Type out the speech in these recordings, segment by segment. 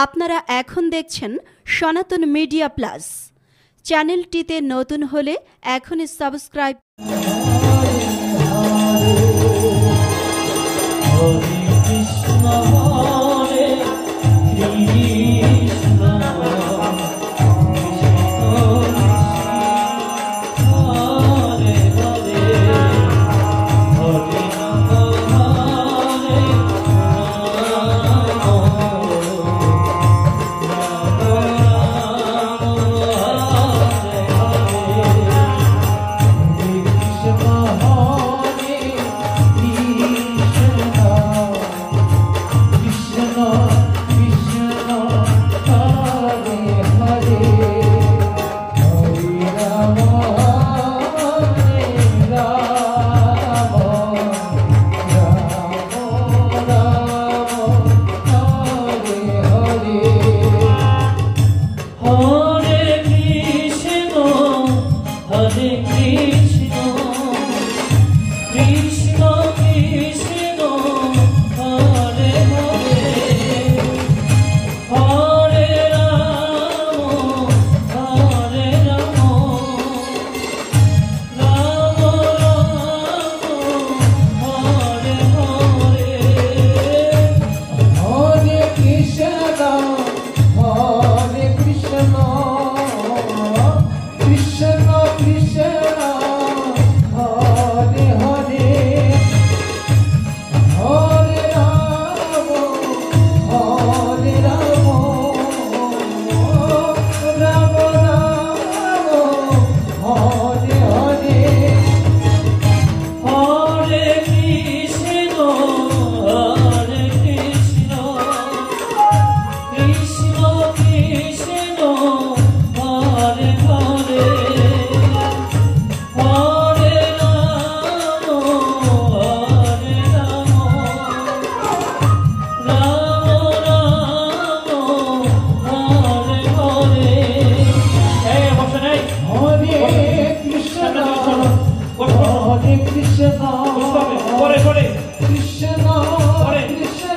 আপনারা এখন দেখছেন সনাতন মিডিয়া প্লাস। চ্যানেলটিতে নতুন হলে এখনই subscribe. Hare Krishna, Hare Krishna,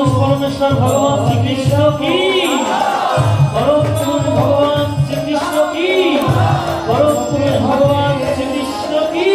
পুরুষ পরমেশ্বর ভগবান শ্রীকৃষ্ণ কি, পরম পুরুষ ভগবান শ্রীকৃষ্ণ কি, পরম পুরুষ ভগবান শ্রীকৃষ্ণ কি।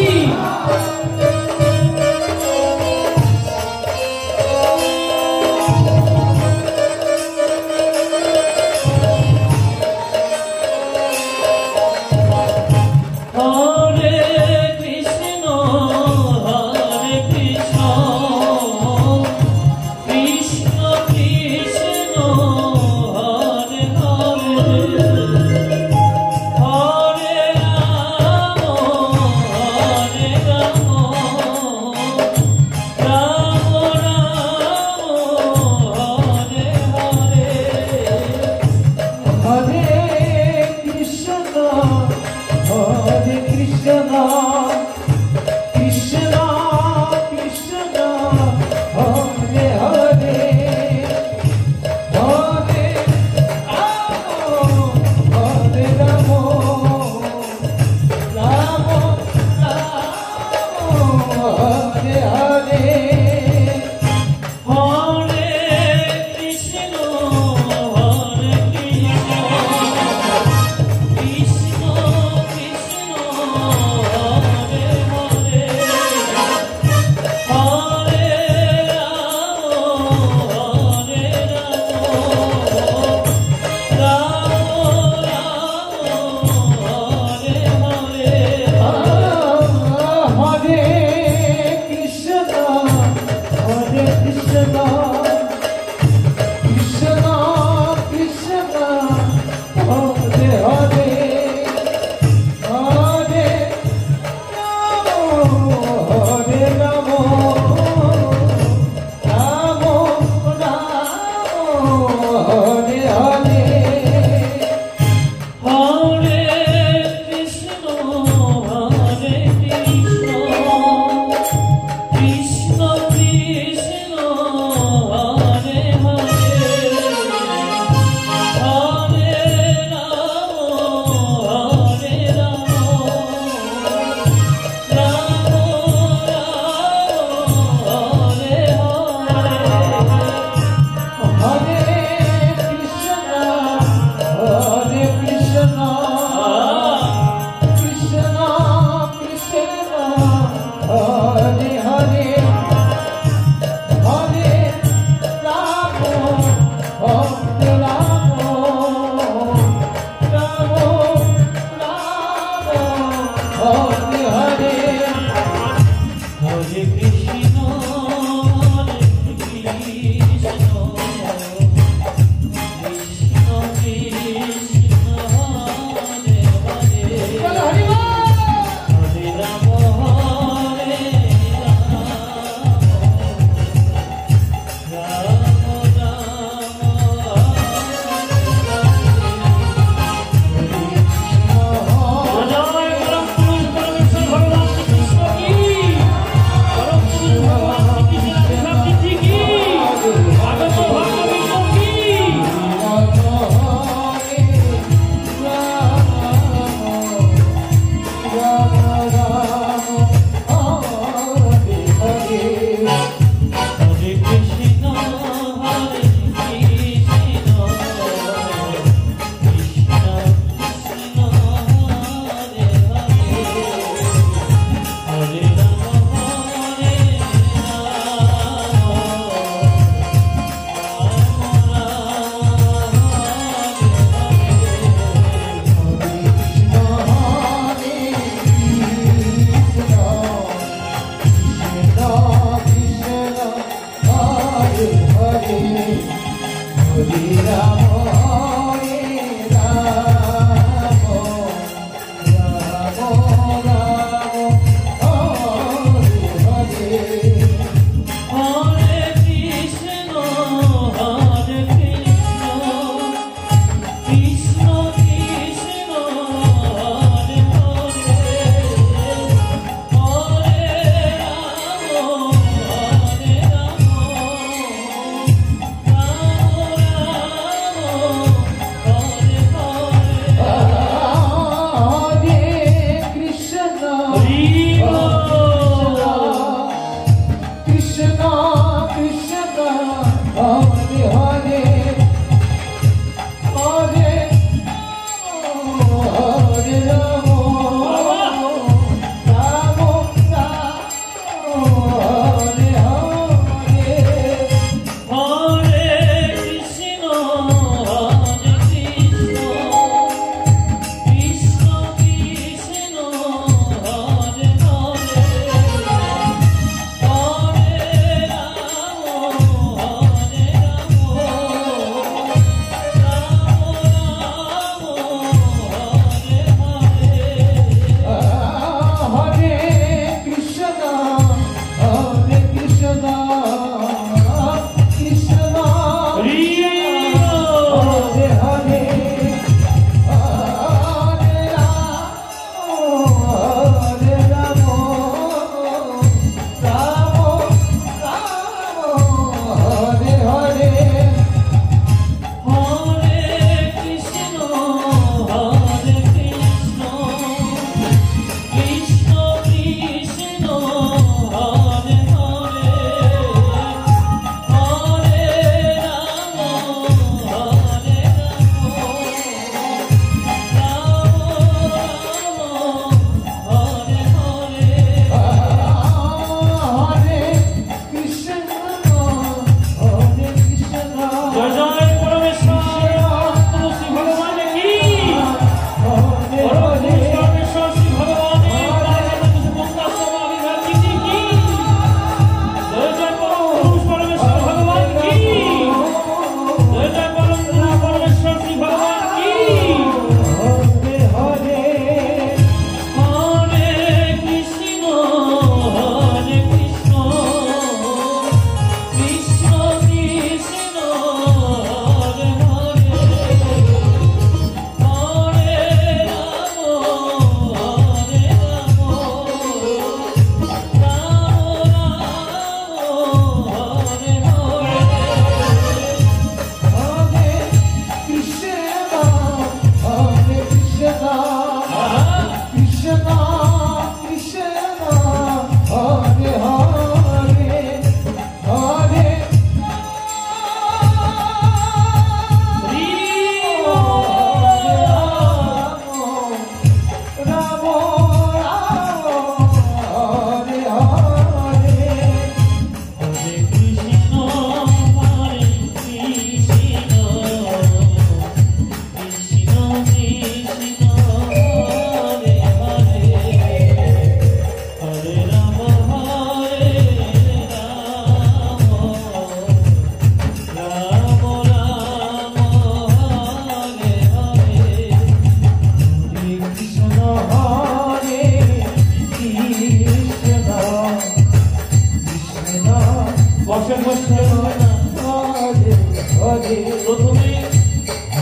প্রথমে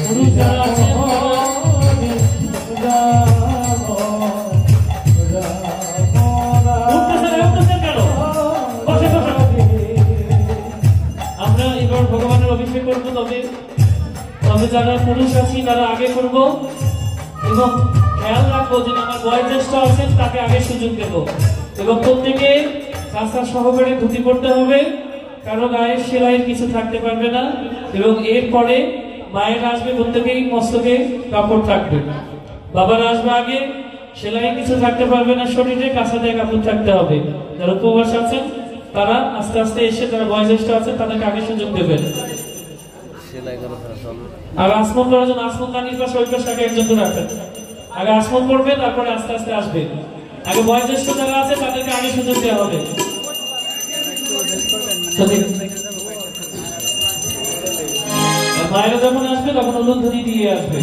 পুরুষ যারা আছেন আমরা এবার ভগবানের অভিষেক করবো। তবে যারা পুরুষ আছি তারা আগে করব এবং খেয়াল রাখবো যে আমার বয়োজ্যেষ্ঠ আছেন তাকে আগে সুযোগ দেব এবং প্রত্যেকে কাঁচা সহকারে ধুতি পড়তে হবে, কারো গায়ে সেলাইয়ের কিছু থাকতে পারবে না এবং এরপরে মায়ের আসবে প্রত্যেকেই মস্তকে কাপড় থাকবে, বাবার আসবে আগে, সেলাই কিছু থাকতে পারবে না, শরীরে কাঁচা দিয়ে কাপড় থাকতে হবে। যারা উপবাস আছেন তারা আস্তে আস্তে এসে যারা বয়োজ্যেষ্ঠ আছেন তাদেরকে আগে সুযোগ দেবেন। আর আসমন করার জন্য আসমন দানির পাশে ওই পাশে আগে একজন রাখেন, আগে আসমন করবে তারপরে আস্তে আস্তে আসবে। আগে বয়োজ্যেষ্ঠ যারা আছে তাদেরকে আগে সুযোগ দেওয়া হবে। মায়েরা যখন আসবে তখন উলুধ্বনি দিয়ে আসবে।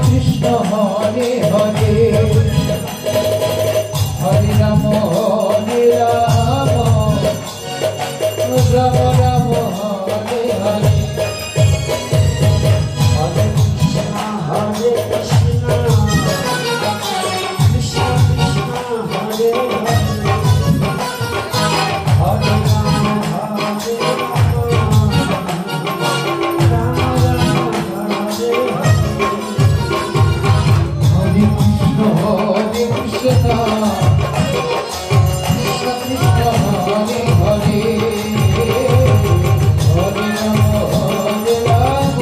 কৃষ্ণ হরে হরে হরে রাম হরে রাম রাম রাম হরে হরে হরে কৃষ্ণ হরে কৃষ্ণ কৃষ্ণ কৃষ্ণ হরে হরে হরে রাম হরে রাম রাম হরে হরে কৃষ্ণ হরে কৃষ্ণ কৃষ্ণ কৃষ্ণ হরে হরে হরে রাম হরে রাম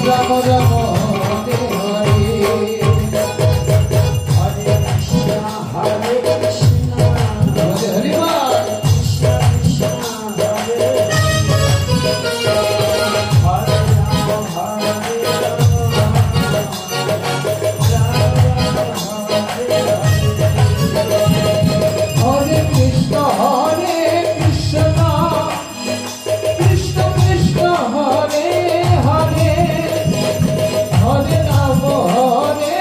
রাম রাম হরে হরে হরে কৃষ্ণ হরে কৃষ্ণ হরে হরে কৃষ্ণ কৃষ্ণ হরে হরে রাম হরে হরে কৃষ্ণ হরে কৃষ্ণ কৃষ্ণ কৃষ্ণ হরে হরে হরে রাম হরে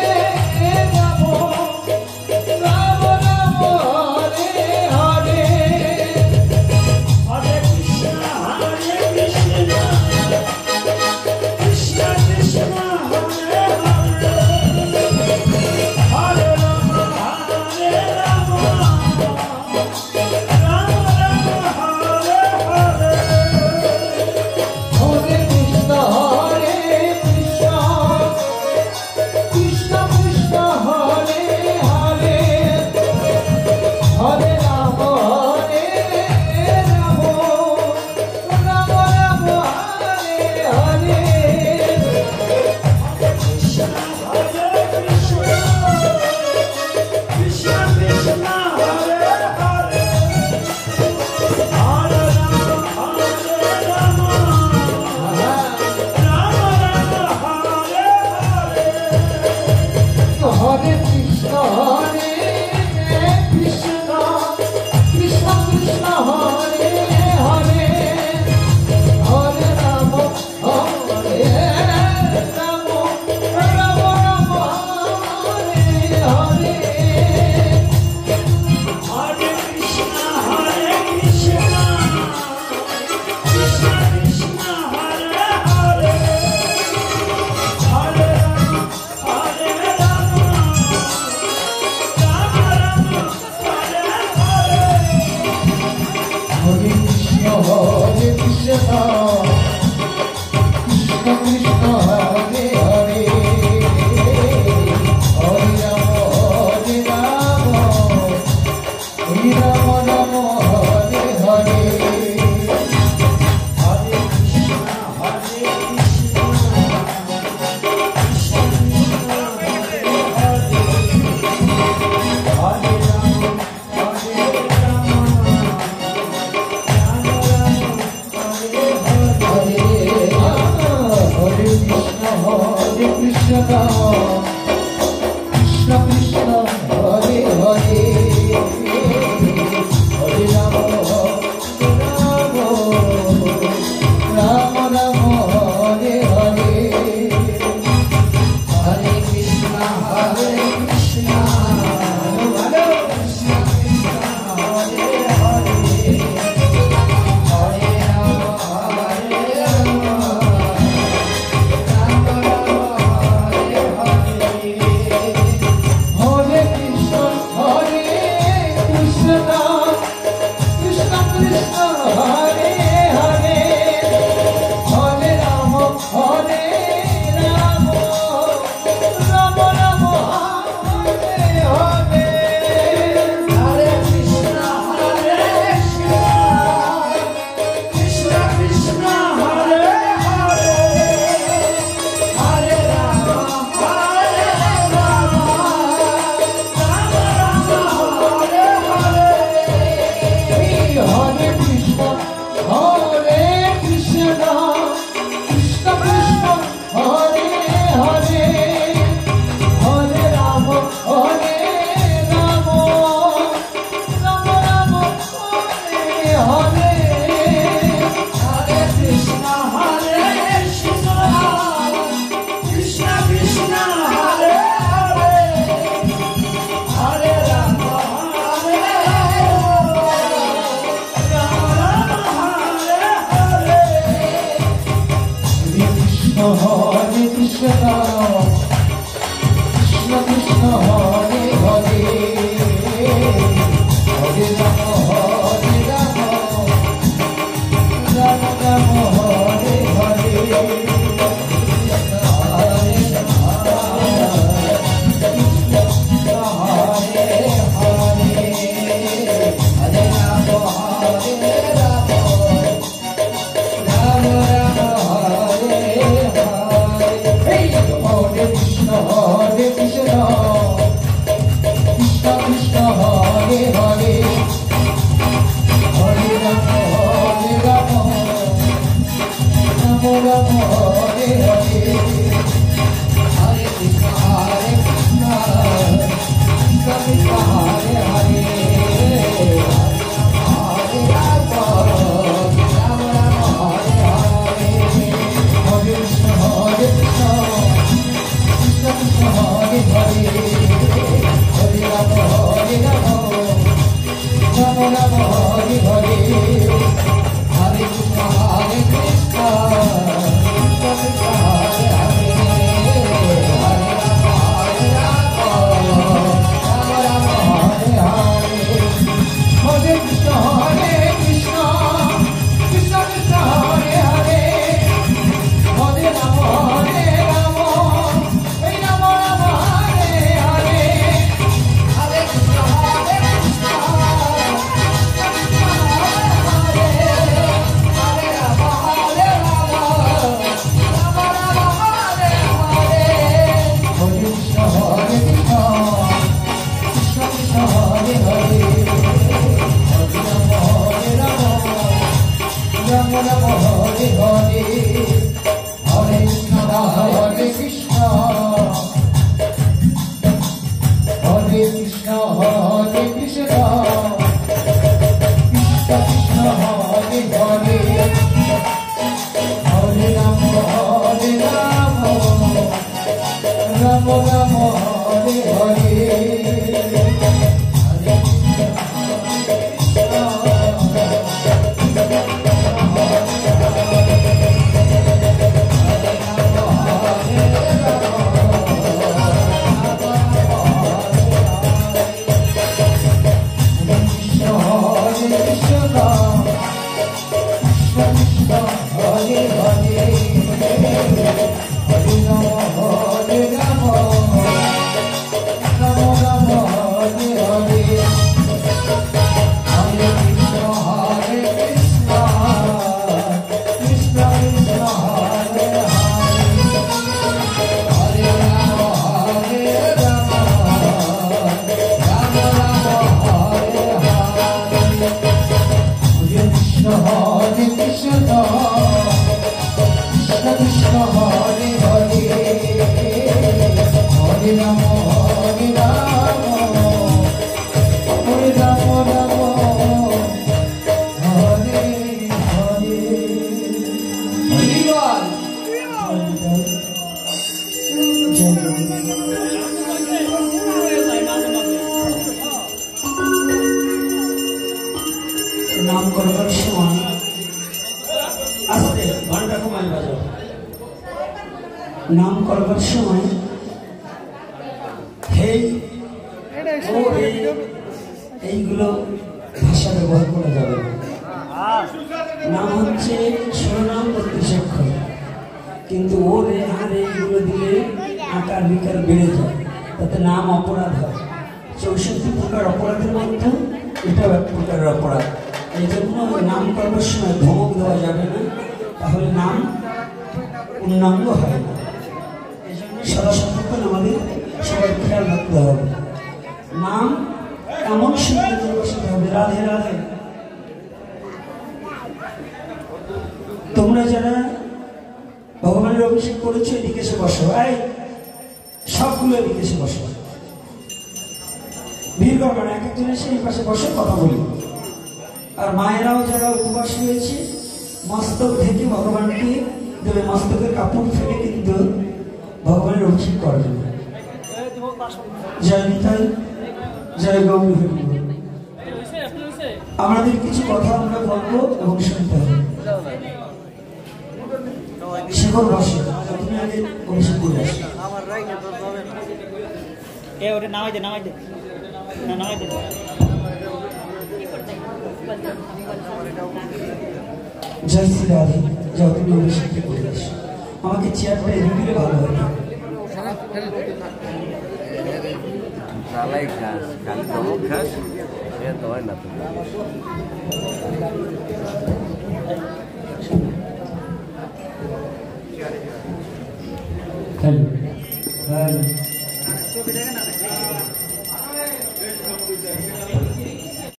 রাম রাম রাম হরে হরে হরে কৃষ্ণ হরে কৃষ্ণ কৃষ্ণ কৃষ্ণ হরে হরে হরে রাম হরে রাম রাম রাম হরে হরে হরে কৃষ্ণ হরে কৃষ্ণ কৃষ্ণ কৃষ্ণ হরে হরে হরে রাম হরে রাম রাম রাম হরে হরে কৃষ্ণ হরে কৃষ্ণ কৃষ্ণ কৃষ্ণ হরে হরে হরে রাম হরে রাম রাম রাম হরে হরে হরে কৃষ্ণ হরে কৃষ্ণ কৃষ্ণ কৃষ্ণ হরে হরে হরে রাম হরে রাম রাম রাম হরে হরে হরে কৃষ্ণ হরে কৃষ্ণ কৃষ্ণ কৃষ্ণ হরে হরে হরে রাম হরে রাম রাম রাম হরে হরে হরে কৃষ্ণ হরে কৃষ্ণ কৃষ্ণ কৃষ্ণ হরে হরে হরে রাম হরে রাম হরে রাম রাম হরে হরে হরে কৃষ্ণ হরে কৃষ্ণ কৃষ্ণ কৃষ্ণ হরে হরে হরে রাম হরে রাম রাম রাম হরে হরে হরে কৃষ্ণ হরে কৃষ্ণ কৃষ্ণ কৃষ্ণ হরে হরে হরে রাম রাম রাম হরে হরে হরে কৃষ্ণ হরে কৃষ্ণ হরে কৃষ্ণ কৃষ্ণ হরে হরে হরে রাম হরে রাম রাম রাম হরে হরে नाम करবার সময় আস্তে ঘন্টা কমাই বাজাও। নাম করবার সময় হেই ও এইগুলো ভাষা ব্যবহার করা যাবে না। নাম হচ্ছে শিরোনাম 32 অক্ষর, কিন্তু ও রে আর এইগুলো দিলে আকার বিকার বেড়ে যায়, তাতে নাম অপরাধ হয়। 64 প্রকার অপরাধের মধ্যে এটাও এক প্রকারের অপরাধ। এই জন্য নাম করবার সময় ধমক দেওয়া যাবে না, তাহলে নাম পূর্ণাঙ্গ হয় না। এই জন্য সদা সর্বক্ষণ আমাদের সবাই খেয়াল রাখতে হবে। নাম এমন সিদ্ধান্তে বসাতে হবে, রাধে রাধে। তোমরা যারা ভগবানের অভিষেক করেছো এদিকে এসে বসো, এই সবগুলো এদিকে এসে বসো, ভিড় করবে না, এক একজন এসে এই পাশে বসে কথা বলি। আর মায়েরাও যারা উপবাস রয়েছে মস্তক ঢেকে ভগবানকে দেবে, মস্তকের কাপড় ফেলে কিন্তু ভগবানের অভিষেক করবে। জয় নিতাই, জয় গৌরী হরি। আমাদের কিছু কথা আমরা বলবো এবং শুনতে হবে। শেখর বসে, তুমি আগে অভিষেক করে আসি। ওটা নামাই দে নামাই দে নামাই দে। জয় শ্রী রাধে, যাও তুমি অভিষেকটা করে আসো। আমাকে চেয়ারটা এনে দিলে ভালো হয়। চালাই খাস, খালি চমক খাস, সে তো হয় না তুমি। Hello hello